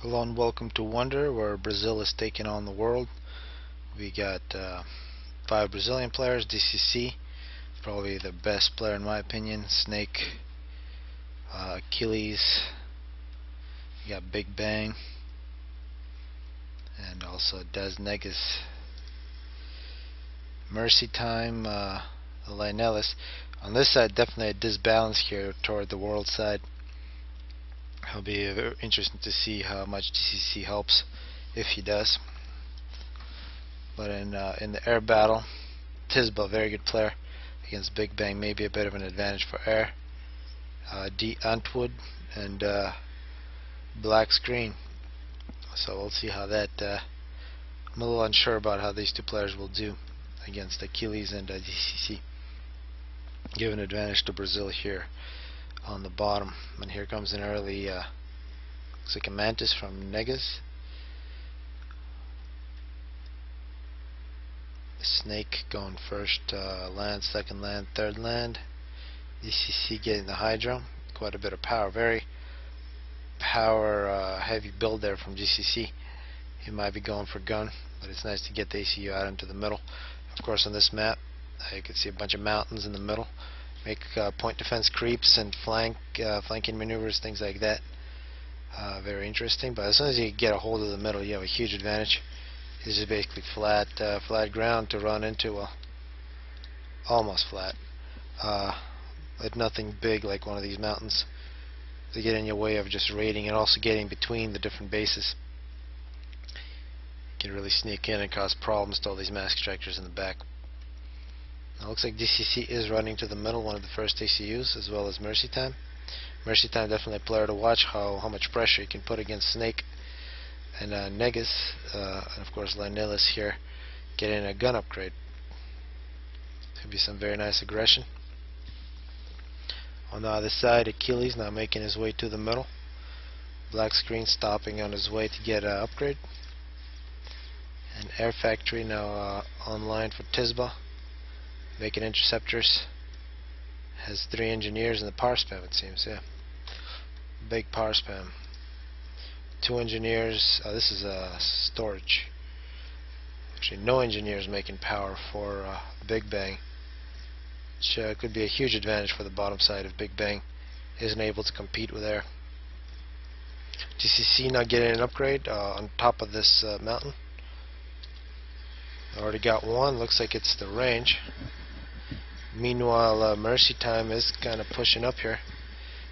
Hello and welcome to Wonder, where Brazil is taking on the world. We got 5 Brazilian players. DCC, probably the best player in my opinion. Snake, Achilles, you got Big Bang, and also Des Negas. Mercy Time, Lionellis. On this side, definitely a disbalance here toward the world side. It'll be very interesting to see how much DCC helps, if he does. But in the air battle, Tisba, very good player against Big Bang, maybe a bit of an advantage for air. D. Antwood and Black Screen. So we'll see how that. I'm a little unsure about how these two players will do against Achilles and DCC. Give an advantage to Brazil here on the bottom. And here comes an early looks like a Mantis from Negas. Snake going first land, second land, third land. DCC getting the Hydra. Quite a bit of power, very power heavy build there from DCC. He might be going for gun, but it's nice to get the ACU out into the middle. Of course, on this map you can see a bunch of mountains in the middle. Make point defense creeps and flanking maneuvers, things like that. Very interesting. But as soon as you get a hold of the middle, you have a huge advantage. This is basically flat ground to run into. Well, almost flat, but nothing big like one of these mountains to get in your way of just raiding, and also getting between the different bases. You can really sneak in and cause problems to all these mask strikers in the back. Now, looks like DCC is running to the middle, one of the first ACUs, as well as Mercy Time. Mercy Time, definitely a player to watch, how much pressure he can put against Snake and Negas, and of course Lionellis here getting a gun upgrade. Could be some very nice aggression. On the other side, Achilles now making his way to the middle. Black Screen stopping on his way to get an upgrade. And Air Factory now online for Tisba, making interceptors. Has 3 engineers in the power spam, it seems. Yeah, big power spam. 2 engineers. This is storage. Actually, no engineers making power for Big Bang, which could be a huge advantage for the bottom side if Big Bang isn't able to compete with air. DCC now getting an upgrade on top of this mountain. Already got one. Looks like it's the range. Meanwhile, Mercy Time is kind of pushing up here.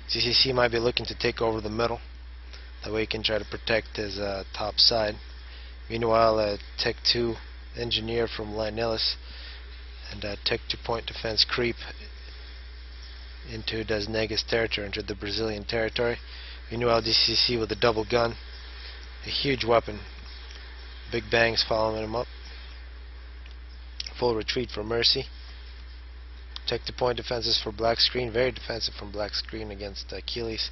DCC might be looking to take over the middle. That way he can try to protect his top side. Meanwhile, Tech 2 engineer from Lionellis and Tech 2 point defense creep into Des Negas territory, into the Brazilian territory. Meanwhile, DCC with a double gun, a huge weapon. Big Bang's following him up. Full retreat for Mercy. Tech 2 point defenses for Black Screen, very defensive from Black Screen against Achilles.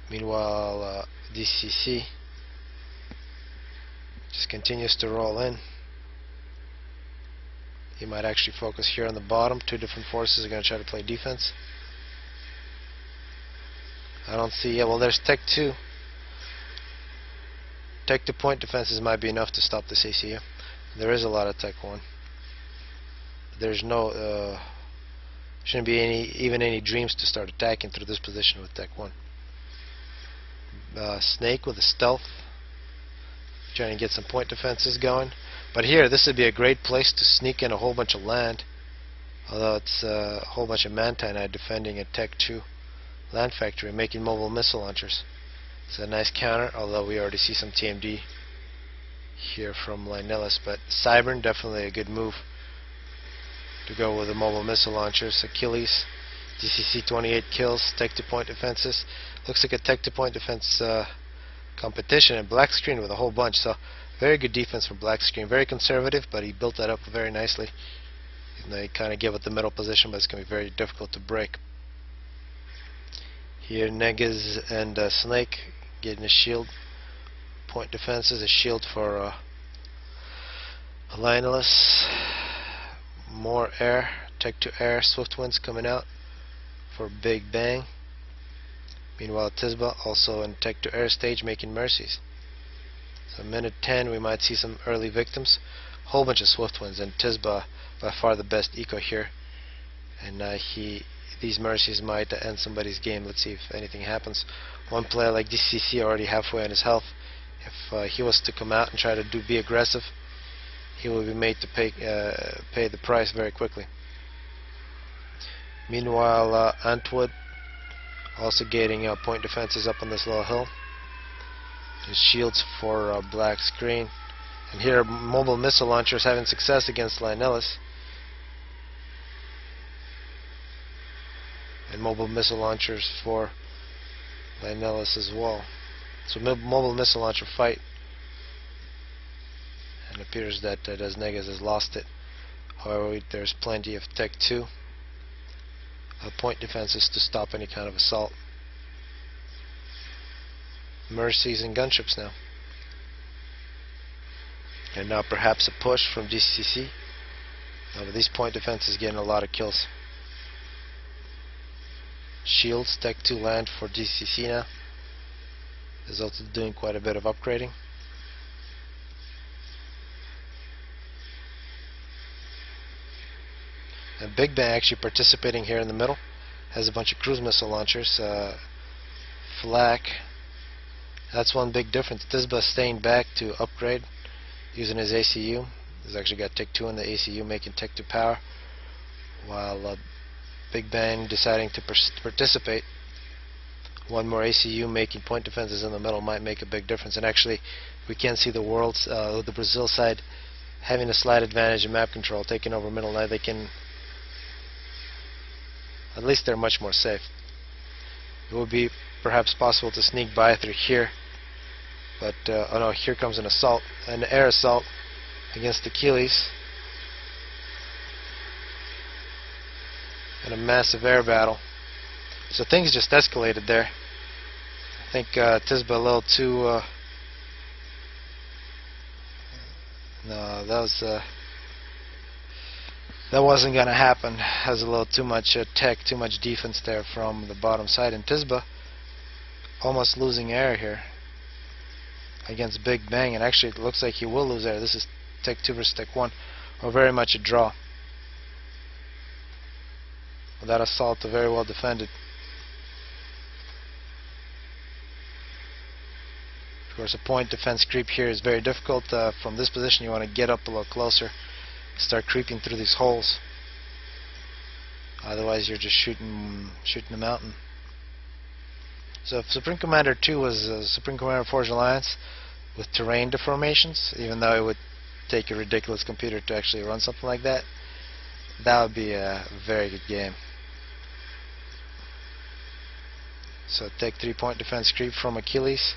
Meanwhile, DCC just continues to roll in. He might actually focus here on the bottom. 2 different forces are going to try to play defense. I don't see. Yeah, well, there's Tech 2. Tech 2 point defenses might be enough to stop this ACU. There is a lot of Tech 1. There's no shouldn't be even any dreams to start attacking through this position with Tech 1. Snake with a stealth, trying to get some point defenses going. But here, this would be a great place to sneak in a whole bunch of land, although it's a whole bunch of Manti defending a Tech 2 land factory, making mobile missile launchers. It's a nice counter, although we already see some TMD here from Lionellis. But Cybern, definitely a good move to go with the mobile missile launchers. Achilles, DCC 28 kills, Tech 2 point defenses. Looks like a Tech 2 point defense competition, and Black Screen with a whole bunch. So very good defense from Black Screen. Very conservative, but he built that up very nicely. And they kind of give it the middle position, but it's going to be very difficult to break. Here Negas and Snake getting a shield. Point defenses, a shield for Lionellis. More air, Tech 2 air, Swift Winds coming out for Big Bang. Meanwhile, Tisba also in Tech to Air stage making mercies. So minute 10 we might see some early victims. Whole bunch of swift ones, and Tisba by far the best eco here. And these mercies might end somebody's game. Let's see if anything happens. One player like DCC already halfway on his health. If he was to come out and try to be aggressive, he will be made to pay the price very quickly. Meanwhile, Antwood also gating point defenses up on this little hill. His shields for black screen. And here, mobile missile launchers having success against Lionellis. And mobile missile launchers for Lionellis as well. So mobile missile launcher fight. And it appears that Das Negas has lost it. However, there's plenty of Tech 2 point defenses to stop any kind of assault. Mercies and gunships now. And now perhaps a push from DCC. But these point defenses getting a lot of kills. Shields, Tech 2 land for DCC now. Is also doing quite a bit of upgrading. And Big Bang actually participating here in the middle. Has a bunch of cruise missile launchers. Flak. That's one big difference. Tisba staying back to upgrade using his ACU. He's actually got Tech 2 in the ACU making Tech 2 power. While Big Bang deciding to participate. One more ACU making point defenses in the middle might make a big difference. And actually, we can see the Brazil side having a slight advantage in map control, taking over middle. Now they can, at least they're much more safe. It would be perhaps possible to sneak by through here, but oh no, here comes an assault, an air assault against Achilles, and a massive air battle. So things just escalated there. I think Tisba a little too. No, that wasn't gonna happen. Has a little too much tech, too much defense there from the bottom side, and Tisba almost losing air here against Big Bang, and actually it looks like he will lose air. This is Tech 2 versus Tech 1, or very much a draw. Well, that assault very well defended. Of course, a point defense creep here is very difficult. From this position, you want to get up a little closer, start creeping through these holes. Otherwise, you're just shooting the mountain. So if Supreme Commander 2 was Supreme Commander Forge Alliance with terrain deformations, even though it would take a ridiculous computer to actually run something like that, that would be a very good game. So Tech 3 point defense creep from Achilles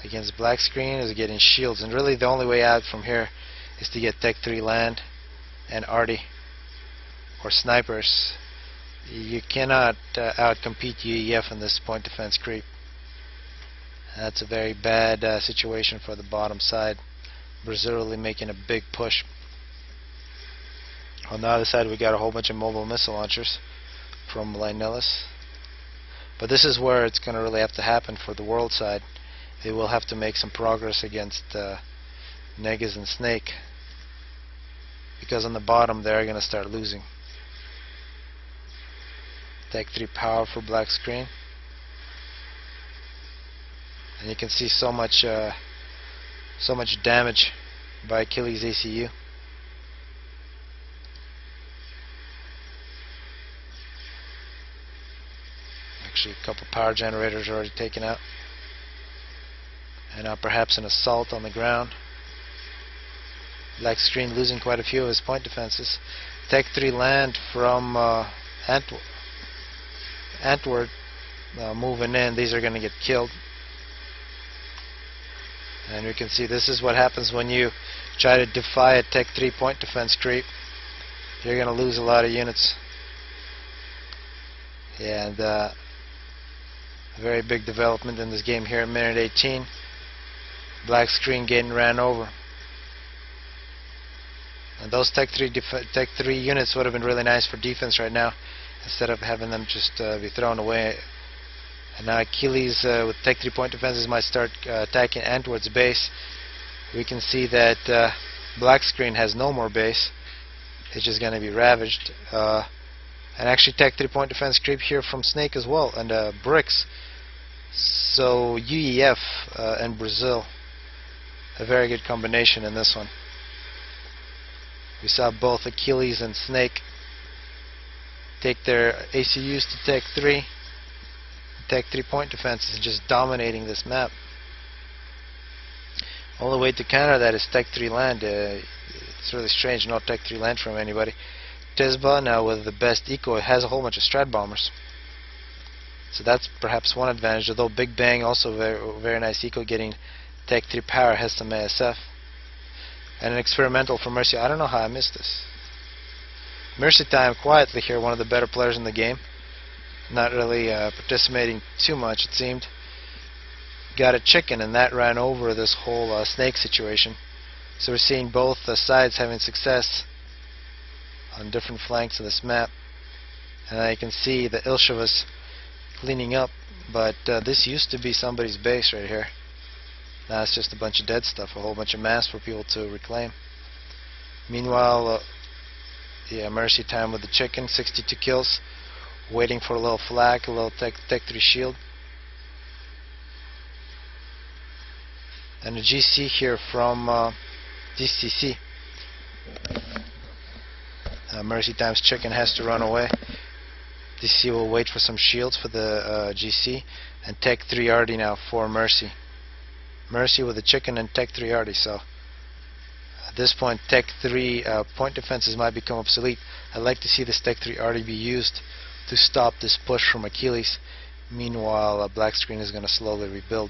against black screen is getting shields, and really the only way out from here is to get Tech 3 land and arty or snipers. You cannot outcompete UEF in this point defense creep. That's a very bad situation for the bottom side. Brazil really making a big push. On the other side, we got a whole bunch of mobile missile launchers from Lionellis. But this is where it's going to really have to happen for the world side. They will have to make some progress against Negas and Snake, because on the bottom they're going to start losing. Tech 3 power for black screen, and you can see so much damage by Achilles' ACU. Actually, a couple power generators are already taken out. And now perhaps an assault on the ground. Black screen losing quite a few of his point defenses. Tech 3 land from Antwerp moving in. These are going to get killed. And you can see this is what happens when you try to defy a Tech 3 point defense creep. You're going to lose a lot of units. Yeah, and a very big development in this game here at minute 18. Black screen getting ran over. And those Tech 3 units would have been really nice for defense right now, instead of having them just be thrown away And now Achilles with Tech 3 point defenses might start attacking Antwerp's base. We can see that black screen has no more base. It's just going to be ravaged. And actually Tech 3 point defense creep here from Snake as well, and bricks. So UEF and Brazil, a very good combination in this one. We saw both Achilles and Snake take their ACUs to Tech 3. Tech 3 point defense is just dominating this map. Only way to counter that is Tech 3 land. It's really strange, no Tech 3 land from anybody. Tisba now with the best eco, it has a whole bunch of strat bombers. So that's perhaps one advantage, although Big Bang also very nice eco, getting Tech 3 power, has some ASF. And an experimental for Mercy. I don't know how I missed this. Mercy Time quietly here, one of the better players in the game. Not really participating too much, it seemed. Got a chicken, and that ran over this whole snake situation. So we're seeing both sides having success on different flanks of this map. And you can see the Ilshavas cleaning up, but this used to be somebody's base right here. Now it's just a bunch of dead stuff, a whole bunch of mass for people to reclaim. Meanwhile, yeah, Mercy Time with the chicken, 62 kills, waiting for a little flak, a little Tech 3 shield. And a GC here from DCC. Mercy Time's chicken has to run away. DC will wait for some shields for the GC, and Tech 3 already now for Mercy. Mercy with the chicken and Tech 3 already. So at this point, Tech 3 point defenses might become obsolete. I'd like to see this Tech 3 already be used to stop this push from Achilles. Meanwhile, black screen is going to slowly rebuild.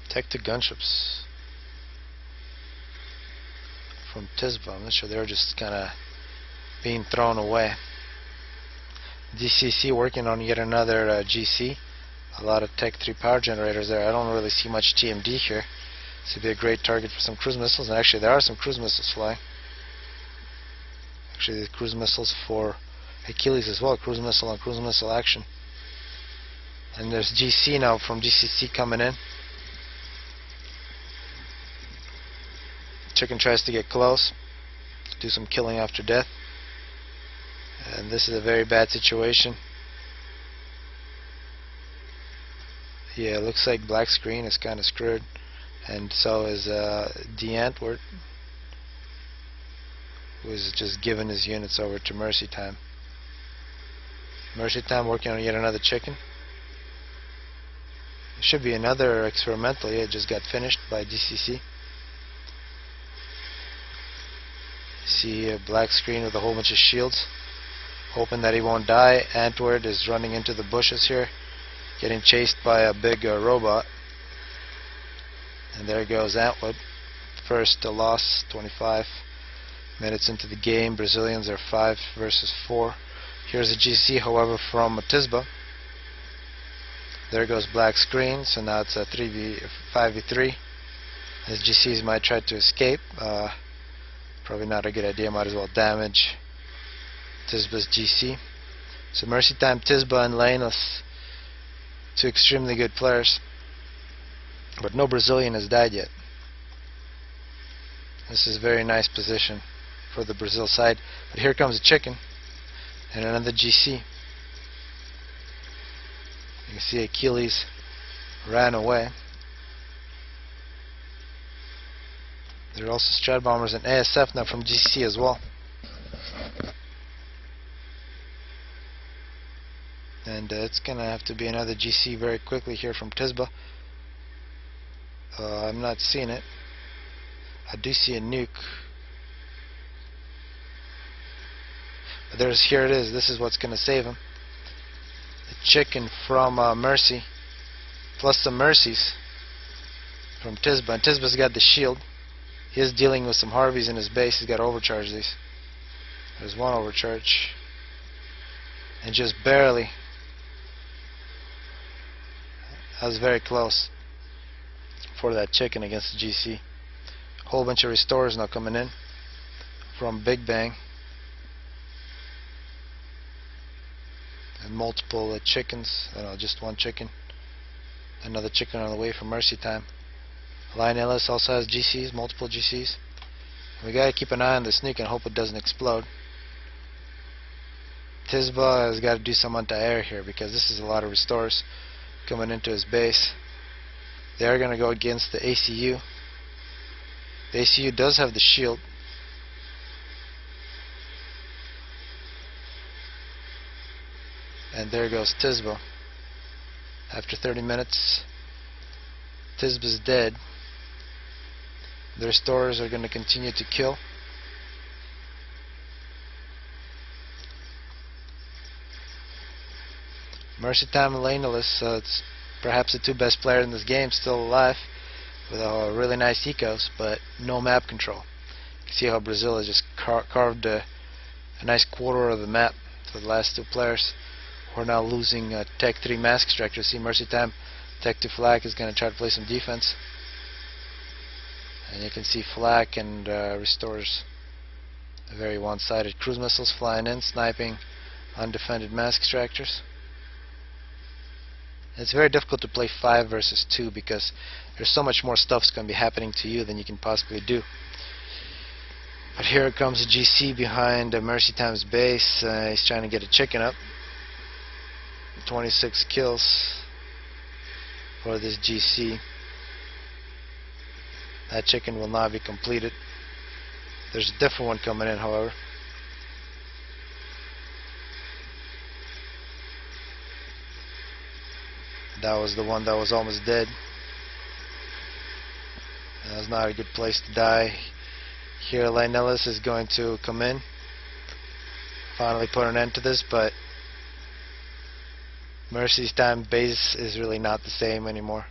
Tech 2 gunships from Tisba. I'm not sure, they're just kind of being thrown away. DCC working on yet another GC. A lot of Tech 3 power generators there. I don't really see much TMD here. This would be a great target for some cruise missiles, and actually there are some cruise missiles flying. Actually, the cruise missiles for Achilles as well. Cruise missile and cruise missile action. And there's GC now from DCC coming in. Chicken tries to get close, do some killing after death. And this is a very bad situation. Yeah, it looks like black screen is kind of screwed, and so is D Antwerp, who is just giving his units over to Mercy Time. Mercy Time working on yet another chicken. It should be another experimental. Yeah, it just got finished by DCC. See a black screen with a whole bunch of shields, hoping that he won't die. Antwerp is running into the bushes here, getting chased by a big robot. And there goes Antwerp. First loss, 25 minutes into the game. Brazilians are 5 versus 4. Here's a GC, however, from Tisba. There goes black screen, so now it's a 5v3. As GCs might try to escape. Probably not a good idea, might as well damage Tisba's GC. So Mercy Time, Tisba, and Laneless, two extremely good players. But no Brazilian has died yet. This is a very nice position for the Brazil side. But here comes a chicken and another GC. You can see Achilles ran away. There are also strat bombers and ASF now from GC as well. And it's going to have to be another GC very quickly here from Tisba. I'm not seeing it. I do see a nuke. But here it is. This is what's going to save him. The chicken from Mercy, plus some Mercies from Tisba. And Tisba's got the shield. He is dealing with some Harveys in his base. He's got to overcharge these. There's one overcharge. And just barely. That was very close for that chicken against the GC. A whole bunch of restorers now coming in from Big Bang. And multiple chickens. Just one chicken. Another chicken on the way for mercy time. Lion Ellis also has GCs, multiple GCs. We gotta keep an eye on the sneak and hope it doesn't explode. Tisba has got to do some anti-air here because this is a lot of restores coming into his base. They are going to go against the ACU. The ACU does have the shield. And there goes Tisba. After 30 minutes, Tisba's dead. The restorers are going to continue to kill. Mercy Time and Laneless, it's perhaps the two best players in this game, still alive, with a really nice ecos, but no map control. You can see how Brazil has just carved a nice quarter of the map for the last two players. We're now losing Tech 3 Mask Extractor. See Mercy Time, Tech 2 Flak is going to try to play some defense. And you can see Flak and Restores very one-sided. Cruise missiles flying in, sniping undefended Mask Extractors. It's very difficult to play 5 versus 2 because there's so much more stuff's going to be happening to you than you can possibly do. But here comes a GC behind Mercy Time's base. He's trying to get a chicken up. 26 kills for this GC. That chicken will not be completed. There's a different one coming in, however. That was the one that was almost dead. That was not a good place to die. Here Linellis is going to come in, finally put an end to this, but Mercy's Time base is really not the same anymore.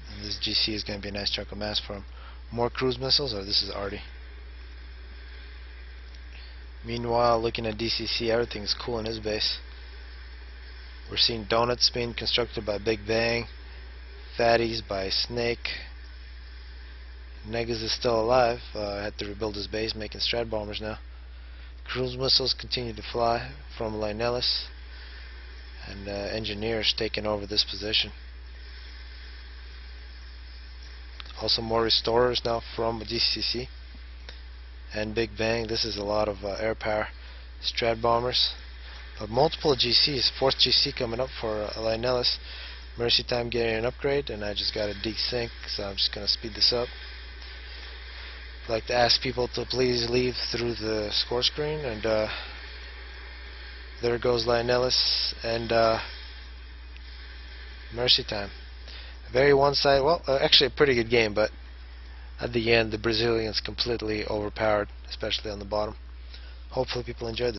And this GC is going to be a nice chunk of mass for him. More cruise missiles, or this is Artie. Meanwhile, looking at DCC, everything's cool in his base. We're seeing donuts being constructed by Big Bang, fatties by Snake. Negas is still alive. Had to rebuild his base, making strat bombers now. Cruise missiles continue to fly from Linellis, and engineers taking over this position. Also more restorers now from DCC and Big Bang. This is a lot of air power strat bombers. But multiple GCs, fourth GC coming up for Linellis. Mercy Time getting an upgrade, and I just got a desync, so I'm just going to speed this up. I'd like to ask people to please leave through the score screen, and there goes Linellis and Mercy Time. Very one-sided, well, actually a pretty good game, but at the end the Brazilians completely overpowered, especially on the bottom. Hopefully people enjoyed this.